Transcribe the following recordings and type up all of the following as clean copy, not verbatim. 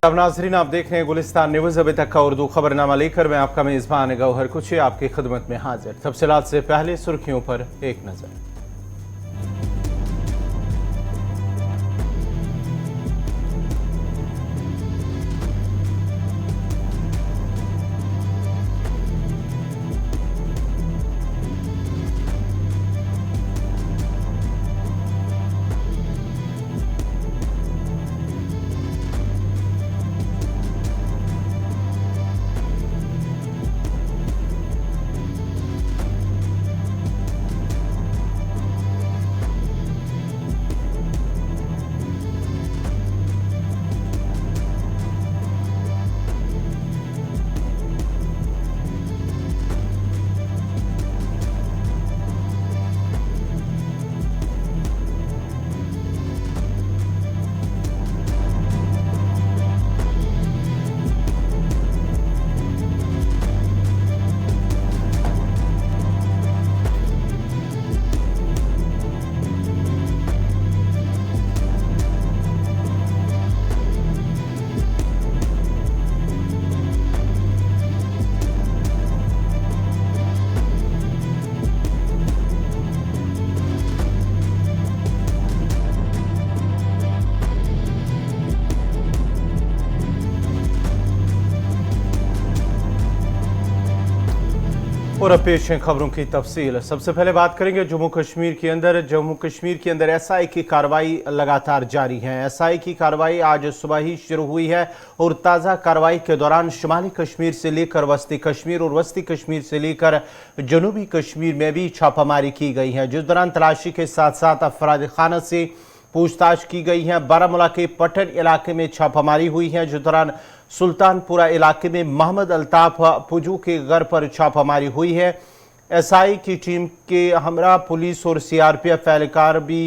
अब नाजरीन, आप देख रहे हैं गुलिस्तान न्यूज। अभी तक का उर्दू खबरनामा लेकर मैं आपका मेजबान गौहर कुछ आपकी खिदमत में हाजिर। तफसीलात से पहले सुर्खियों पर एक नजर। और अब पेश है खबरों की तफसील। सबसे पहले बात करेंगे जम्मू कश्मीर के अंदर एसआई की कार्रवाई लगातार जारी है। एसआई की कार्रवाई आज सुबह ही शुरू हुई है और ताज़ा कार्रवाई के दौरान शुमाली कश्मीर से लेकर वस्ती कश्मीर और वस्ती कश्मीर से लेकर जनूबी कश्मीर में भी छापामारी की गई है, जिस दौरान तलाशी के साथ साथ अफराद खाना से पूछताछ की गई है। बारामूला के पट्टन इलाके में छापामारी हुई है, जिस दौरान सुल्तानपुरा इलाके में मोहम्मद अल्ताफ पुजू के घर पर छापामारी हुई है। एसआई की टीम के हमरा पुलिस और सीआरपीएफ एहलकार भी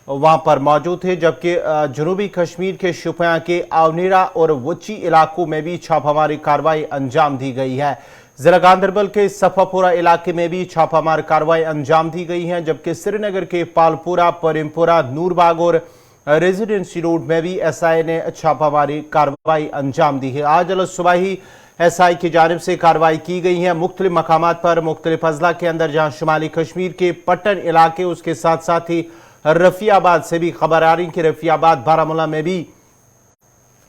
वहां पर मौजूद थे, जबकि जनूबी कश्मीर के शोपियां के आवनीरा और वची इलाकों में भी छापामारी कार्रवाई अंजाम दी गई है। जिला गांधरबल के सफापुरा इलाके में भी छापामार कार्रवाई अंजाम दी गई है, जबकि श्रीनगर के पालपुरा, परिमपुरा, नूरबाग और रेजिडेंसी रोड में भी एसआई ने छापामारी कार्रवाई अंजाम दी है। आज सुबह ही एसआई की जानिब से कार्रवाई की गई है मुख्तलिफ मकामात पर, मुख्तलिफ अजला के अंदर, जहां शुमाली कश्मीर के पट्टन इलाके, उसके साथ साथ ही रफियाबाद से भी खबर आ रही कि रफियाबाद, बारामूला में भी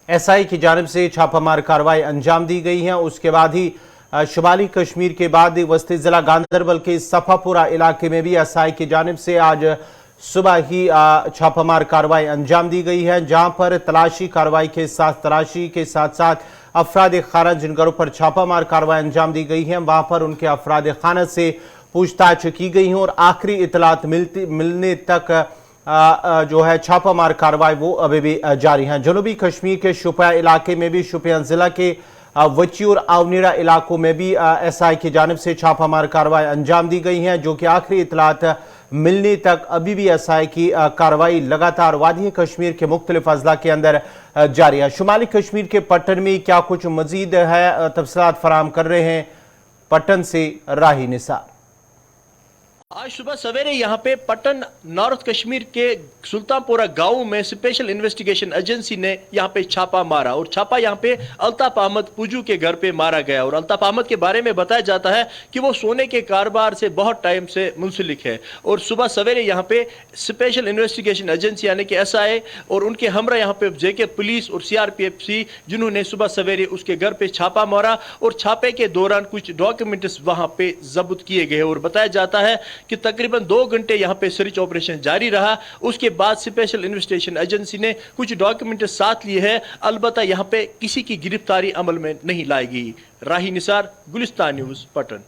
एसआई की जानिब से छापामार कार्रवाई अंजाम दी गई है। उसके बाद ही शुमाली कश्मीर के बाद वस्ती जिला गांधरबल के सफापुरा इलाके में भी एसआई की जानिब से आज सुबह ही छापामार कार्रवाई अंजाम दी गई है, जहां पर तलाशी के साथ साथ अफराद खाना जिन घरों पर छापामार कार्रवाई अंजाम दी गई है, वहां पर उनके अफराद खाना से पूछताछ की गई है और आखिरी इतलात मिलने तक जो है छापामार कार्रवाई वो अभी भी जारी है। जनूबी कश्मीर के शोपियां इलाके में भी, शोपियां जिला के वची और आवनीरा इलाकों में भी एसआई की जानिब से छापामार कार्रवाई अंजाम दी गई है, जो कि आखिरी इतलात मिलने तक अभी भी एसआई की कार्रवाई लगातार वादी कश्मीर के मुख्तलिफ अजला के अंदर जारी है। शुमाली कश्मीर के पट्टन में क्या कुछ मजीद है, तफसीलात फराहम कर रहे हैं पट्टन से राही निसार। आज सुबह सवेरे यहाँ पे पट्टन नॉर्थ कश्मीर के सुल्तानपुरा गांव में स्पेशल इन्वेस्टिगेशन एजेंसी ने यहाँ पे छापा मारा और छापा यहाँ पे अल्ताफ अहमद पुजू के घर पे मारा गया। और अल्ताफ अहमद के बारे में बताया जाता है कि वो सोने के कारोबार से बहुत टाइम से मुंसलिक है। और सुबह सवेरे यहाँ पे स्पेशल इन्वेस्टिगेशन एजेंसी यानी कि एसआई और उनके हमरा यहाँ पे जेके पुलिस और सीआरपीएफ जिन्होंने सुबह सवेरे उसके घर पे छापा मारा और छापे के दौरान कुछ डॉक्यूमेंट्स वहाँ पे जब्त किए गए। और बताया जाता है कि तकरीबन 2 घंटे यहां पे सर्च ऑपरेशन जारी रहा। उसके बाद स्पेशल इन्वेस्टिगेशन एजेंसी ने कुछ डॉक्यूमेंट साथ लिए हैं, अलबत्ता यहां पे किसी की गिरफ्तारी अमल में नहीं लाई गई। राही निसार, गुलिस्तान न्यूज, पटन।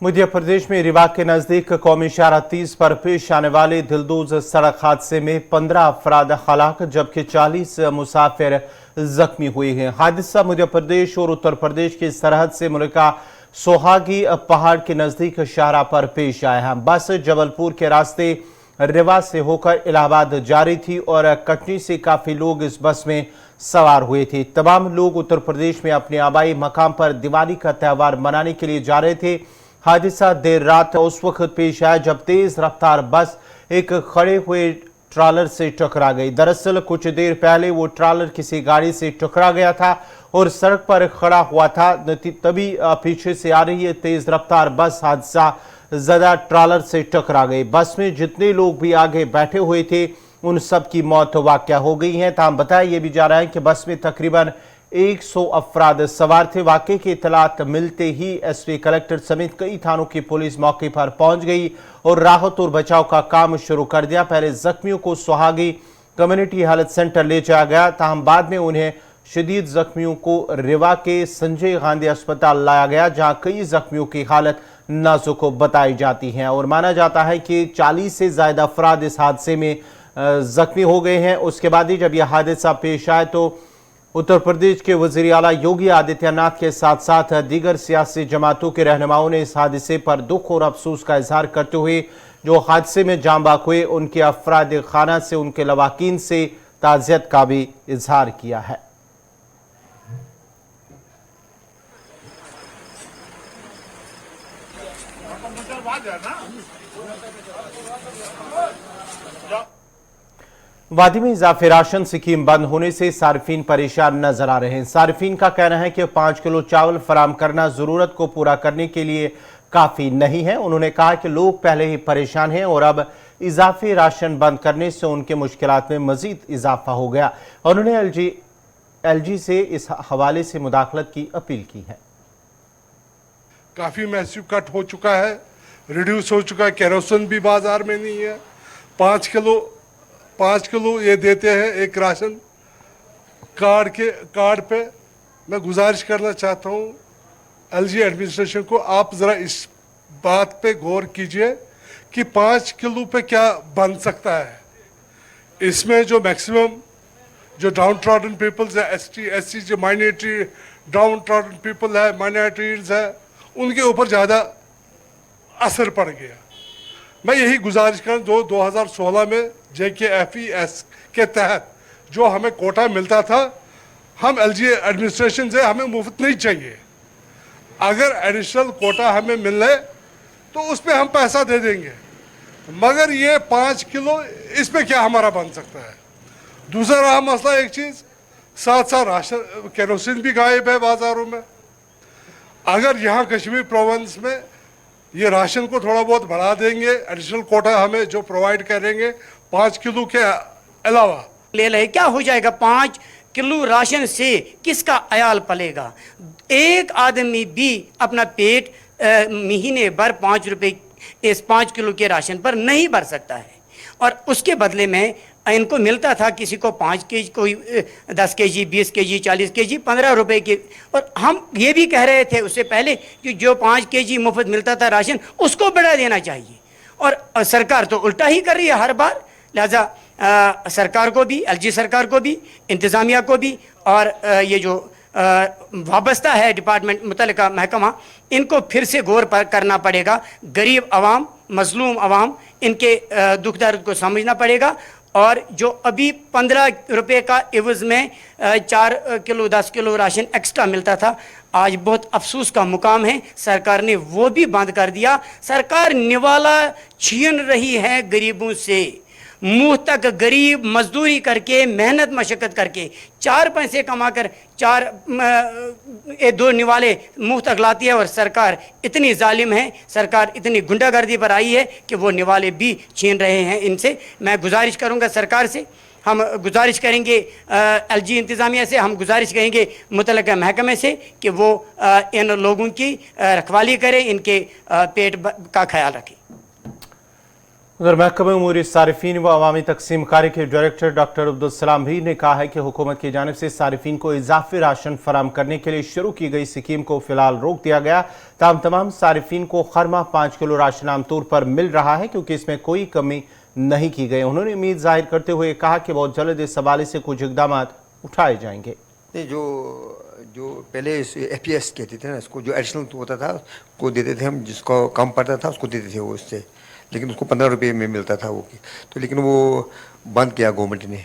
मध्य प्रदेश में रीवा के नजदीक कौमी शाहरा 30 पर पेश आने वाले दिलदोज सड़क हादसे में 15 अफराद हलाक जबकि 40 मुसाफिर जख्मी हुए हैं। हादसा मध्य प्रदेश और उत्तर प्रदेश की सरहद से मुल्का सोहागी पहाड़ के नजदीक शाहरा पर पेश आया है। बस जबलपुर के रास्ते रीवा से होकर इलाहाबाद जा रही थी और कटनी से काफी लोग इस बस में सवार हुए थे। तमाम लोग उत्तर प्रदेश में अपने आबाई मकाम पर दिवाली का त्यौहार मनाने के लिए जा रहे थे। हादसा देर रात उस वक्त पेश आया जब तेज रफ्तार बस एक खड़े हुए ट्रॉलर से टकरा गई। दरअसल कुछ देर पहले वो ट्रॉलर किसी गाड़ी से टकरा गया था और सड़क पर खड़ा हुआ था। तभी पीछे से आ रही है तेज रफ्तार बस हादसा ज़दा ट्रॉलर से टकरा गई। बस में जितने लोग भी आगे बैठे हुए थे उन सब की मौत वाक़या हो गई है। तमाम बताया यह भी जा रहा है कि बस में तकरीबन 100 अफराद सवार थे। वाक़े की इतलात मिलते ही एसपी कलेक्टर समेत कई थानों की पुलिस मौके पर पहुंच गई और राहत और बचाव का काम शुरू कर दिया। पहले जख्मियों को सुहागी कम्युनिटी हेल्थ सेंटर ले जाया गया, ताहम बाद में उन्हें शदीद जख्मियों को रेवा के संजय गांधी अस्पताल लाया गया, जहां कई जख्मियों की हालत नाजुक बताई जाती है और माना जाता है कि 40 से ज्यादा अफराद इस हादसे में जख्मी हो गए हैं। उसके बाद ही जब यह हादसा पेश आया तो उत्तर प्रदेश के वज़ीर आला योगी आदित्यनाथ के साथ साथ दीगर सियासी जमातों के रहनुमाओं ने इस हादसे पर दुख और अफसोस का इजहार करते हुए जो हादसे में जान बाक हुए उनके अफराद खाना से, उनके लवाकीन से ताज़ियत का भी इजहार किया है। वादी में इजाफे राशन स्कीम बंद होने से सार्फिन परेशान नजर आ रहे हैं। सार्फिन का कहना है कि 5 किलो चावल फराम करना जरूरत को पूरा करने के लिए काफी नहीं है। उन्होंने कहा कि लोग पहले ही परेशान हैं और अब इजाफी राशन बंद करने से उनके मुश्किलात में मजीद इजाफा हो गया। उन्होंने एलजी से इस हवाले से मुदाखलत की अपील की है। काफी मैसिव कट हो चुका है, रिड्यूस हो चुका है, केरोसिन भी बाजार में नहीं है। 5 किलो ये देते हैं एक राशन कार्ड पे। मैं गुजारिश करना चाहता हूँ एलजी एडमिनिस्ट्रेशन को, आप ज़रा इस बात पे गौर कीजिए कि 5 किलो पे क्या बन सकता है। इसमें जो मैक्सिमम जो डाउन ट्रॉडन पीपल्स है, ST जो माइनॉरिटी डाउन ट्रॉडन पीपल है, माइनॉरिटीज है, उनके ऊपर ज़्यादा असर पड़ गया। मैं यही गुजारिश कर 2016 में JKFES के तहत जो हमें कोटा मिलता था, हम एलजी एडमिनिस्ट्रेशन से हमें मुफ्त नहीं चाहिए। अगर एडिशनल कोटा हमें मिल रहे तो उस पर हम पैसा दे देंगे, मगर ये 5 किलो इस पे क्या हमारा बन सकता है। दूसरा रहा मसला, एक चीज़ साथ साथ राशन केरोसिन भी गायब है बाज़ारों में। अगर यहाँ कश्मीर प्रोविंस में ये राशन को थोड़ा बहुत बढ़ा देंगे, एडिशनल कोटा हमें जो प्रोवाइड करेंगे 5 किलो के अलावा, ले रहे क्या हो जाएगा। 5 किलो राशन से किसका अयाल पलेगा। एक आदमी भी अपना पेट महीने भर 5 रुपए इस 5 किलो के राशन पर नहीं भर सकता है। और उसके बदले में इनको मिलता था, किसी को 5 केजी, कोई 10 केजी, 20 केजी, 40 केजी, 15 रुपए के। और हम ये भी कह रहे थे उससे पहले कि जो 5 केजी मुफ्त मिलता था राशन उसको बढ़ा देना चाहिए। और सरकार तो उल्टा ही कर रही है हर बार। लिहाजा सरकार को भी, एलजी सरकार को भी, इंतज़ामिया को भी और ये जो वाबस्ता है डिपार्टमेंट मुतल्लिका महकमा, इनको फिर से गौर पर करना पड़ेगा। गरीब आवाम, मजलूम आवाम, इनके दुख दर्द को समझना पड़ेगा। और जो अभी 15 रुपए का एवज में 4 किलो 10 किलो राशन एक्स्ट्रा मिलता था, आज बहुत अफसोस का मुकाम है सरकार ने वो भी बंद कर दिया। सरकार निवाला छीन रही है गरीबों से। मुंह तक गरीब मजदूरी करके, मेहनत मशक्क़त करके, 4 पैसे कमाकर 2 निवाले मुंह तक लाती है। और सरकार इतनी जालिम है, सरकार इतनी गुंडागर्दी पर आई है कि वो निवाले भी छीन रहे हैं इनसे। मैं गुजारिश करूंगा सरकार से, हम गुजारिश करेंगे एलजी इंतज़ामिया से, हम गुजारिश करेंगे मुतल्लिका महकमे से कि वो इन लोगों की रखवाली करें, इनके पेट का ख्याल रखें। उधर महकमा उमूर सारिफीन व अवामी तकसीम कारी के डायरेक्टर डॉक्टर अब्दुल सलाम भी ने कहा है कि हुकूमत की जानिब से सारिफीन को इजाफी राशन फराम करने के लिए शुरू की गई स्कीम को फिलहाल रोक दिया गया। तमाम सारिफीन को हर माह 5 किलो राशन आमतौर पर मिल रहा है क्योंकि इसमें कोई कमी नहीं की गई। उन्होंने उम्मीद जाहिर करते हुए कहा कि बहुत जल्द इस हवाले से कुछ इकदाम उठाए जाएंगे। जो पहले FPS कहते थे ना, इसको जो एडिशनल होता था उसको देते थे हम, जिसको कम पड़ता था उसको देते थे वो, उससे लेकिन उसको 15 रुपये में मिलता था वो। तो लेकिन वो बंद किया गवर्नमेंट ने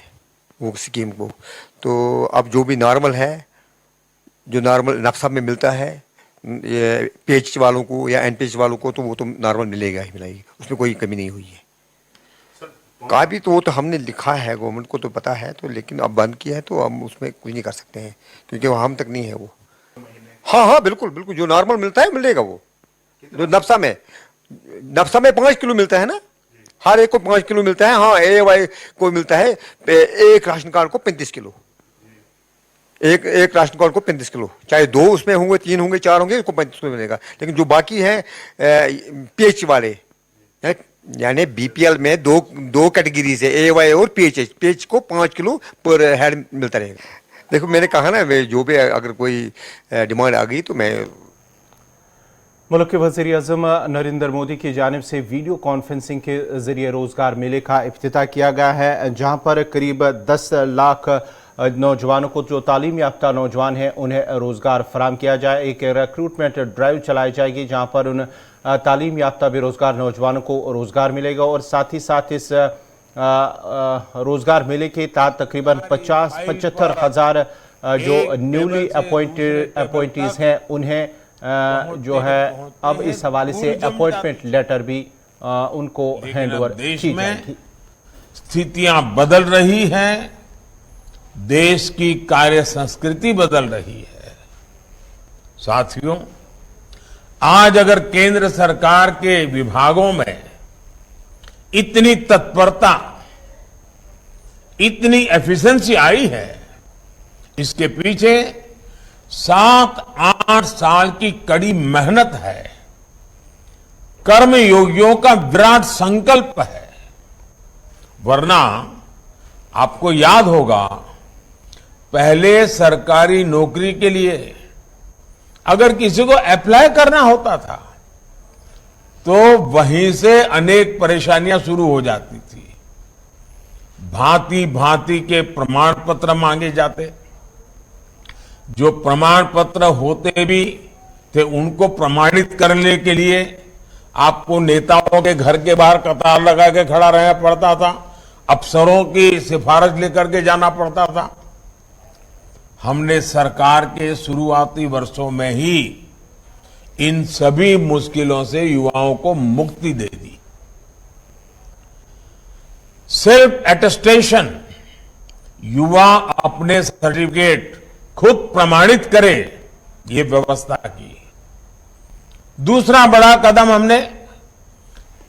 वो स्कीम को। तो अब जो भी नॉर्मल है, जो नॉर्मल नफसा में मिलता है PH वालों को या NPH वालों को, तो वो तो नॉर्मल मिलेगा ही, मिलेगी, उसमें कोई कमी नहीं हुई है। काफी तो वो तो हमने लिखा है, गवर्नमेंट को तो पता है, तो लेकिन अब बंद किया है तो हम उसमें कुछ नहीं कर सकते हैं क्योंकि वो हम तक नहीं है वो। हाँ हाँ बिल्कुल बिल्कुल, जो नॉर्मल मिलता है मिलेगा वो। जो नफसा में 5 किलो मिलता है ना, हर एक को 5 किलो मिलता है। हाँ AY को मिलता है एक राशन कार्ड को 35 किलो, एक राशन कार्ड को 35 किलो, चाहे 2 उसमें होंगे, 3 होंगे, 4 होंगे, उसको 35 किलो मिलेगा। लेकिन जो बाकी है PH वाले, यानी BPL में दो कैटेगरीज है, AY और PH को 5 किलो पर हेड मिलता रहेगा। देखो मैंने कहा ना, जो भी अगर कोई डिमांड आ गई तो मैं। मुल्क के वज़ीर-ए-आज़म नरेंद्र मोदी की जानिब से वीडियो कॉन्फ्रेंसिंग के जरिए रोज़गार मेले का इफ्तिताह किया गया है, जहाँ पर करीब 10 लाख नौजवानों को, जो तालीम याफ्ता नौजवान हैं, उन्हें रोज़गार फराम किया जाए। एक रिक्रूटमेंट ड्राइव चलाई जाएगी जहाँ पर उन तालीम याफ्ता बेरोज़गार नौजवानों को रोज़गार मिलेगा और साथ ही साथ इस रोज़गार मेले के तहत तकरीबन 75 हज़ार जो न्यूली अपॉइंटीज़ हैं उन्हें जो है अब इस हवाले से अपॉइंटमेंट लेटर भी उनको हैंडओवर की जाएगी। स्थितियां बदल रही हैं, देश की कार्य संस्कृति बदल रही है। साथियों, आज अगर केंद्र सरकार के विभागों में इतनी तत्परता, इतनी एफिशिएंसी आई है, इसके पीछे 7-8 साल की कड़ी मेहनत है, कर्मयोगियों का विराट संकल्प है। वरना आपको याद होगा, पहले सरकारी नौकरी के लिए अगर किसी को अप्लाई करना होता था तो वहीं से अनेक परेशानियां शुरू हो जाती थी। भांति भांति के प्रमाण पत्र मांगे जाते, जो प्रमाण पत्र होते भी थे उनको प्रमाणित करने के लिए आपको नेताओं के घर के बाहर कतार लगा के खड़ा रहना पड़ता था, अफसरों की सिफारिश लेकर के जाना पड़ता था। हमने सरकार के शुरुआती वर्षों में ही इन सभी मुश्किलों से युवाओं को मुक्ति दे दी। सेल्फ एटेस्टेशन, युवा अपने सर्टिफिकेट खुद प्रमाणित करे, ये व्यवस्था की। दूसरा बड़ा कदम हमने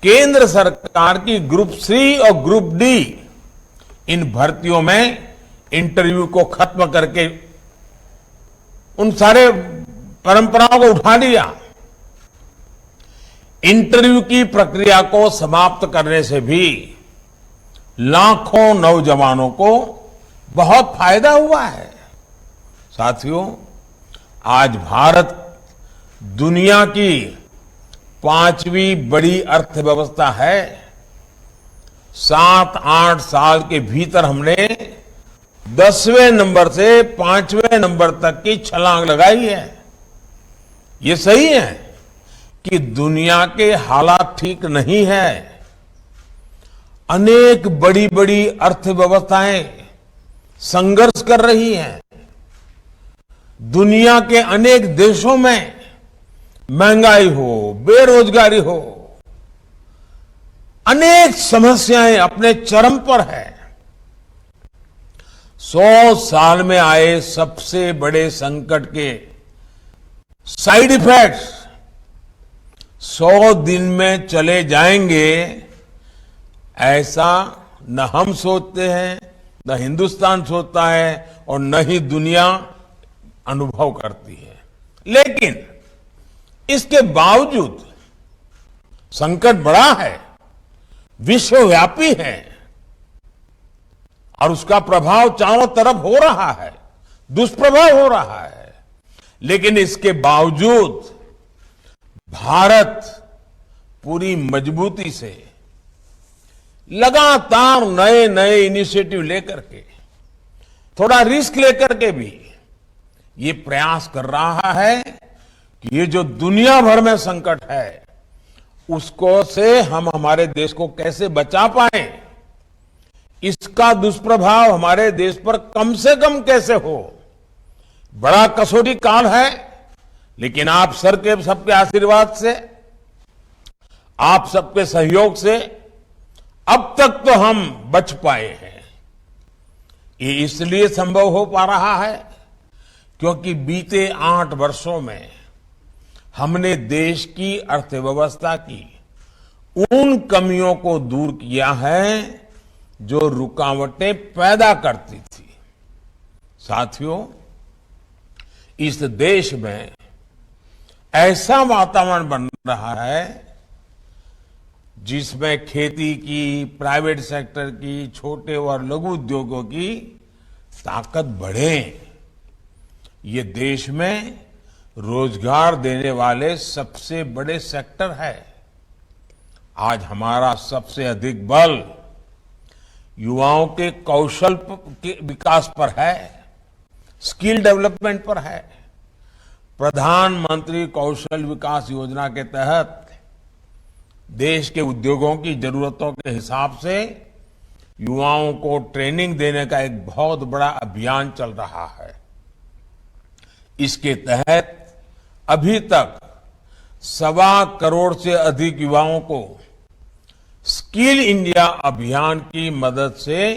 केंद्र सरकार की ग्रुप C और ग्रुप D इन भर्तियों में इंटरव्यू को खत्म करके उन सारे परंपराओं को उठा लिया। इंटरव्यू की प्रक्रिया को समाप्त करने से भी लाखों नौजवानों को बहुत फायदा हुआ है। साथियों, आज भारत दुनिया की 5वीं बड़ी अर्थव्यवस्था है। 7-8 साल के भीतर हमने 10वें नंबर से 5वें नंबर तक की छलांग लगाई है। ये सही है कि दुनिया के हालात ठीक नहीं है। अनेक बड़ी बड़ी अर्थव्यवस्थाएं संघर्ष कर रही हैं। दुनिया के अनेक देशों में महंगाई हो, बेरोजगारी हो, अनेक समस्याएं अपने चरम पर है। 100 साल में आए सबसे बड़े संकट के साइड इफेक्ट्स 100 दिन में चले जाएंगे, ऐसा न हम सोचते हैं, न हिंदुस्तान सोचता है और न ही दुनिया अनुभव करती है। लेकिन इसके बावजूद संकट बड़ा है, विश्वव्यापी है और उसका प्रभाव चारों तरफ हो रहा है, दुष्प्रभाव हो रहा है। लेकिन इसके बावजूद भारत पूरी मजबूती से लगातार नए नए इनिशिएटिव लेकर के, थोड़ा रिस्क लेकर के भी ये प्रयास कर रहा है कि ये जो दुनिया भर में संकट है उसको से हम हमारे देश को कैसे बचा पाए, इसका दुष्प्रभाव हमारे देश पर कम से कम कैसे हो। बड़ा कसौटी काल है, लेकिन आप सबके आशीर्वाद से, आप सबके सहयोग से अब तक तो हम बच पाए हैं। ये इसलिए संभव हो पा रहा है क्योंकि बीते 8 वर्षों में हमने देश की अर्थव्यवस्था की उन कमियों को दूर किया है जो रुकावटें पैदा करती थी। साथियों, इस देश में ऐसा वातावरण बन रहा है जिसमें खेती की, प्राइवेट सेक्टर की, छोटे और लघु उद्योगों की ताकत बढ़े। ये देश में रोजगार देने वाले सबसे बड़े सेक्टर है। आज हमारा सबसे अधिक बल युवाओं के कौशल के विकास पर है, स्किल डेवलपमेंट पर है। प्रधानमंत्री कौशल विकास योजना के तहत देश के उद्योगों की जरूरतों के हिसाब से युवाओं को ट्रेनिंग देने का एक बहुत बड़ा अभियान चल रहा है। इसके तहत अभी तक 1.25 करोड़ से अधिक युवाओं को स्किल इंडिया अभियान की मदद से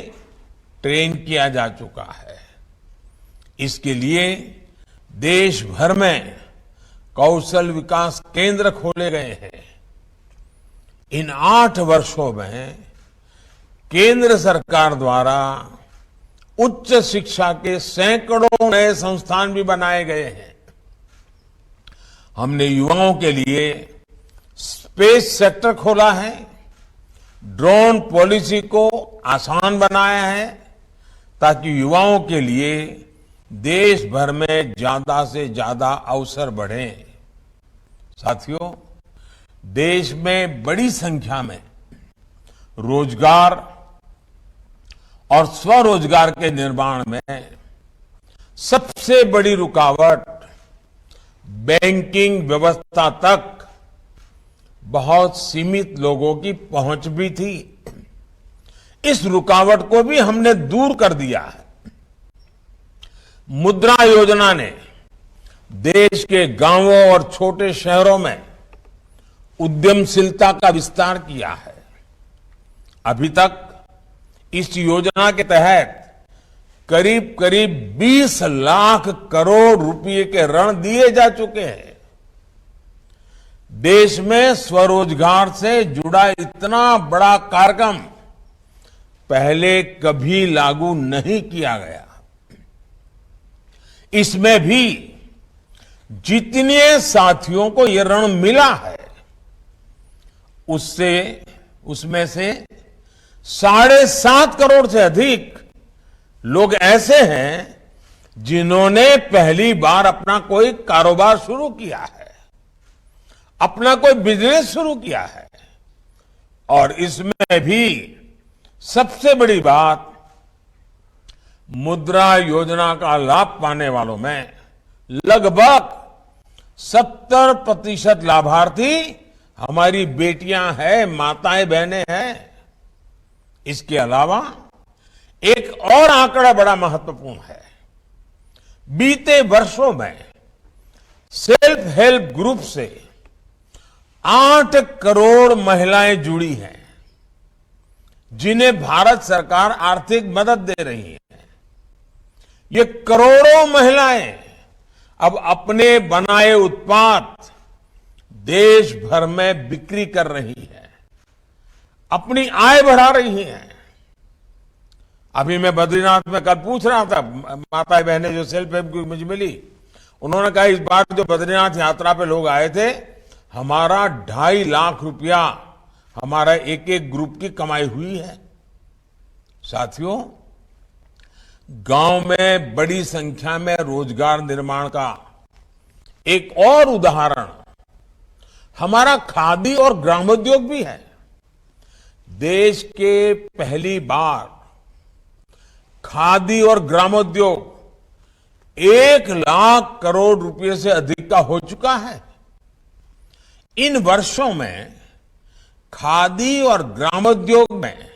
ट्रेन किया जा चुका है। इसके लिए देश भर में कौशल विकास केंद्र खोले गए हैं। इन 8 वर्षों में केंद्र सरकार द्वारा उच्च शिक्षा के सैकड़ों नए संस्थान भी बनाए गए हैं। हमने युवाओं के लिए स्पेस सेक्टर खोला है, ड्रोन पॉलिसी को आसान बनाया है ताकि युवाओं के लिए देश भर में ज्यादा से ज्यादा अवसर बढ़े। साथियों, देश में बड़ी संख्या में रोजगार और स्वरोजगार के निर्माण में सबसे बड़ी रुकावट बैंकिंग व्यवस्था तक बहुत सीमित लोगों की पहुंच भी थी। इस रुकावट को भी हमने दूर कर दिया है। मुद्रा योजना ने देश के गांवों और छोटे शहरों में उद्यमशीलता का विस्तार किया है। अभी तक इस योजना के तहत करीब करीब 20 लाख करोड़ रुपए के ऋण दिए जा चुके हैं। देश में स्वरोजगार से जुड़ा इतना बड़ा कार्यक्रम पहले कभी लागू नहीं किया गया। इसमें भी जितने साथियों को यह ऋण मिला है उसमें से 7.5 करोड़ से अधिक लोग ऐसे हैं जिन्होंने पहली बार अपना कोई कारोबार शुरू किया है, अपना कोई बिजनेस शुरू किया है। और इसमें भी सबसे बड़ी बात, मुद्रा योजना का लाभ पाने वालों में लगभग 70% लाभार्थी हमारी बेटियां हैं, माताएं बहनें हैं। इसके अलावा एक और आंकड़ा बड़ा महत्वपूर्ण है। बीते वर्षों में सेल्फ हेल्प ग्रुप से 8 करोड़ महिलाएं जुड़ी हैं जिन्हें भारत सरकार आर्थिक मदद दे रही है। ये करोड़ों महिलाएं अब अपने बनाए उत्पाद देश भर में बिक्री कर रही है, अपनी आय बढ़ा रही हैं। अभी मैं बद्रीनाथ में कल पूछ रहा था, माता बहनें जो सेल्फ हेल्प ग्रुप मुझे मिली, उन्होंने कहा इस बार जो बद्रीनाथ यात्रा पे लोग आए थे, हमारा 2.5 लाख रुपया हमारा एक एक ग्रुप की कमाई हुई है। साथियों, गांव में बड़ी संख्या में रोजगार निर्माण का एक और उदाहरण हमारा खादी और ग्रामोद्योग भी है। देश के पहली बार खादी और ग्रामोद्योग 1 लाख करोड़ रुपए से अधिक का हो चुका है। इन वर्षों में खादी और ग्रामोद्योग में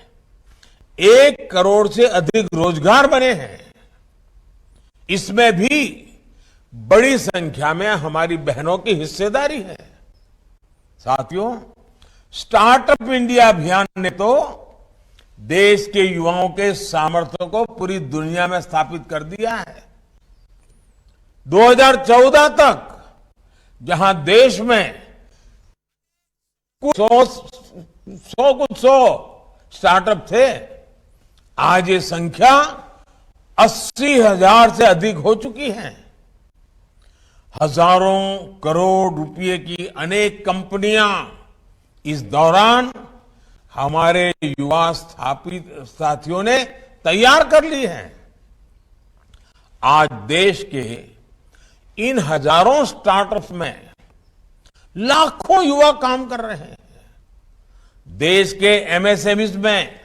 1 करोड़ से अधिक रोजगार बने हैं। इसमें भी बड़ी संख्या में हमारी बहनों की हिस्सेदारी है। साथियों, स्टार्टअप इंडिया अभियान ने तो देश के युवाओं के सामर्थ्य को पूरी दुनिया में स्थापित कर दिया है। 2014 तक जहां देश में कुछ 100 स्टार्टअप थे, आज ये संख्या 80,000 से अधिक हो चुकी है। हजारों करोड़ रुपए की अनेक कंपनियां इस दौरान हमारे युवा स्थापित साथियों ने तैयार कर ली हैं। आज देश के इन हजारों स्टार्टअप्स में लाखों युवा काम कर रहे हैं। देश के एमएसएमईज में,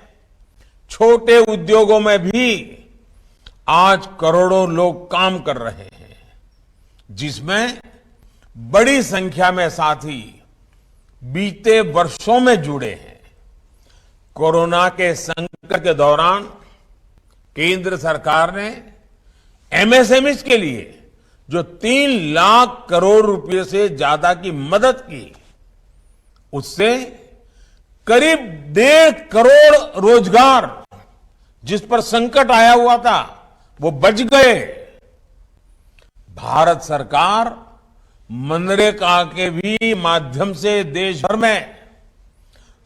छोटे उद्योगों में भी आज करोड़ों लोग काम कर रहे हैं, जिसमें बड़ी संख्या में साथी बीते वर्षों में जुड़े हैं। कोरोना के संकट के दौरान केंद्र सरकार ने एमएसएमईज के लिए जो 3 लाख करोड़ रुपए से ज्यादा की मदद की, उससे करीब 1.5 करोड़ रोजगार जिस पर संकट आया हुआ था वो बच गए। भारत सरकार मनरेगा के भी माध्यम से देश भर में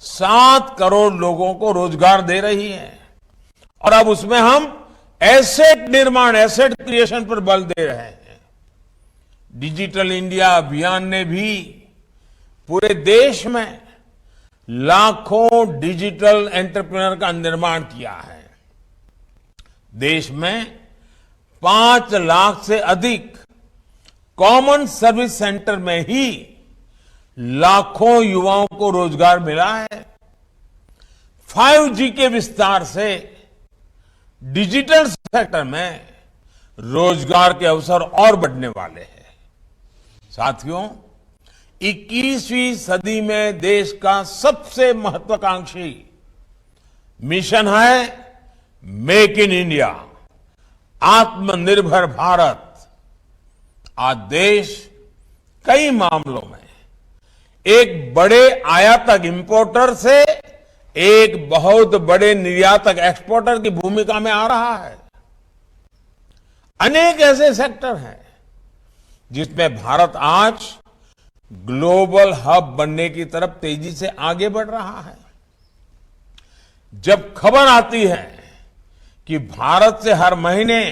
7 करोड़ लोगों को रोजगार दे रही है और अब उसमें हम एसेट निर्माण, एसेट क्रिएशन पर बल दे रहे हैं। डिजिटल इंडिया अभियान ने भी पूरे देश में लाखों डिजिटल एंटरप्रेन्योर का निर्माण किया है। देश में 5 लाख से अधिक कॉमन सर्विस सेंटर में ही लाखों युवाओं को रोजगार मिला है। 5G के विस्तार से डिजिटल सेक्टर में रोजगार के अवसर और बढ़ने वाले हैं। साथियों, 21वीं सदी में देश का सबसे महत्वाकांक्षी मिशन है मेक इन इंडिया, आत्मनिर्भर भारत। आज देश कई मामलों में एक बड़े आयातक इंपोर्टर से एक बहुत बड़े निर्यातक एक्सपोर्टर की भूमिका में आ रहा है। अनेक ऐसे सेक्टर हैं जिसमें भारत आज ग्लोबल हब बनने की तरफ तेजी से आगे बढ़ रहा है। जब खबर आती है कि भारत से हर महीने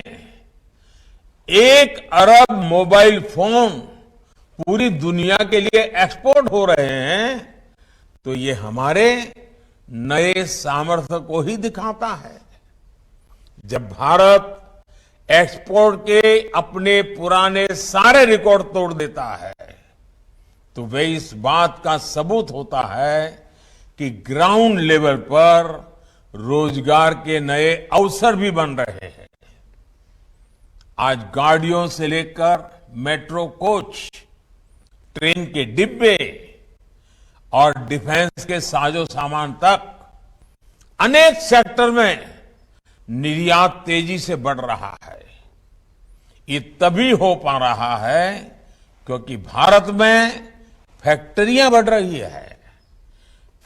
1 अरब मोबाइल फोन पूरी दुनिया के लिए एक्सपोर्ट हो रहे हैं, तो ये हमारे नए सामर्थ्य को ही दिखाता है। जब भारत एक्सपोर्ट के अपने पुराने सारे रिकॉर्ड तोड़ देता है, तो वे इस बात का सबूत होता है कि ग्राउंड लेवल पर रोजगार के नए अवसर भी बन रहे हैं। आज गाड़ियों से लेकर मेट्रो कोच, ट्रेन के डिब्बे और डिफेंस के साजो सामान तक अनेक सेक्टर में निर्यात तेजी से बढ़ रहा है। ये तभी हो पा रहा है क्योंकि भारत में फैक्ट्रियां बढ़ रही है।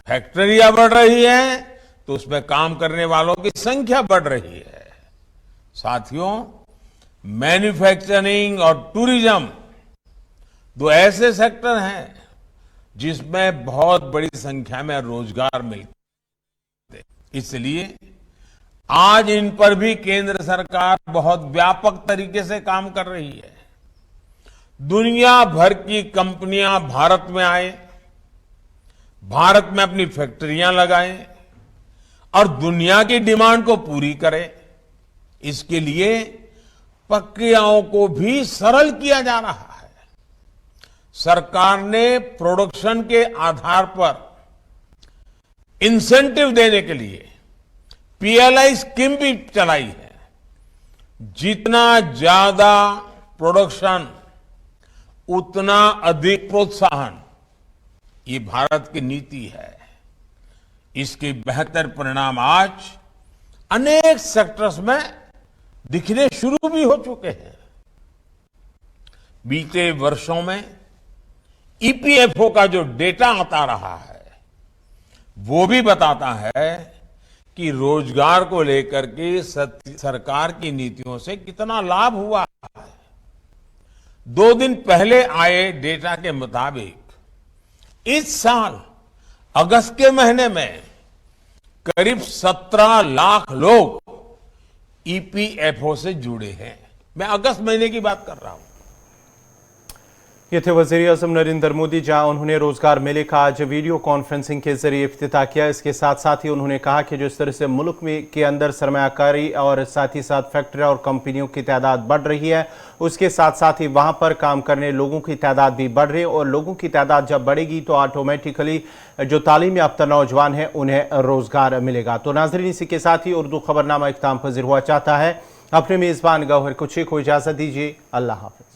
फैक्ट्रियां बढ़ रही है तो उसमें काम करने वालों की संख्या बढ़ रही है। साथियों, मैन्युफैक्चरिंग और टूरिज्म 2 ऐसे सेक्टर हैं जिसमें बहुत बड़ी संख्या में रोजगार मिलते हैं। इसलिए आज इन पर भी केंद्र सरकार बहुत व्यापक तरीके से काम कर रही है। दुनिया भर की कंपनियां भारत में आए, भारत में अपनी फैक्ट्रियां लगाएं और दुनिया की डिमांड को पूरी करें। इसके लिए प्रक्रियाओं को भी सरल किया जा रहा है। सरकार ने प्रोडक्शन के आधार पर इंसेंटिव देने के लिए पीएलआई स्कीम भी चलाई है। जितना ज्यादा प्रोडक्शन उतना अधिक प्रोत्साहन, ये भारत की नीति है। इसके बेहतर परिणाम आज अनेक सेक्टर्स में दिखने शुरू भी हो चुके हैं। बीते वर्षों में ईपीएफओ का जो डेटा आता रहा है, वो भी बताता है कि रोजगार को लेकर के सरकार की नीतियों से कितना लाभ हुआ है। 2 दिन पहले आए डेटा के मुताबिक इस साल अगस्त के महीने में करीब 17 लाख लोग ईपीएफओ से जुड़े हैं। मैं अगस्त महीने की बात कर रहा हूं। ये थे वज़ीर आज़म नरेंद्र मोदी, जहां उन्होंने रोजगार मेले का आज वीडियो कॉन्फ्रेंसिंग के जरिए इफ्तिताह किया। इसके साथ साथ ही उन्होंने कहा कि जो इस तरह से मुल्क में के अंदर सरमायाकारी और साथ ही साथ फैक्ट्री और कंपनियों की तादाद बढ़ रही है, उसके साथ साथ ही वहां पर काम करने लोगों की तादाद भी बढ़ रही है और लोगों की तादाद जब बढ़ेगी तो ऑटोमेटिकली जो तालीम याफ्ता नौजवान हैं उन्हें रोजगार मिलेगा। तो नाज़रीन, इसी के साथ ही उर्दू खबरनामा इख्तिताम पज़ीर हुआ चाहता है। अपने मेज़बान गौहर कुछी को इजाज़त दीजिए। अल्लाह हाफ़िज़।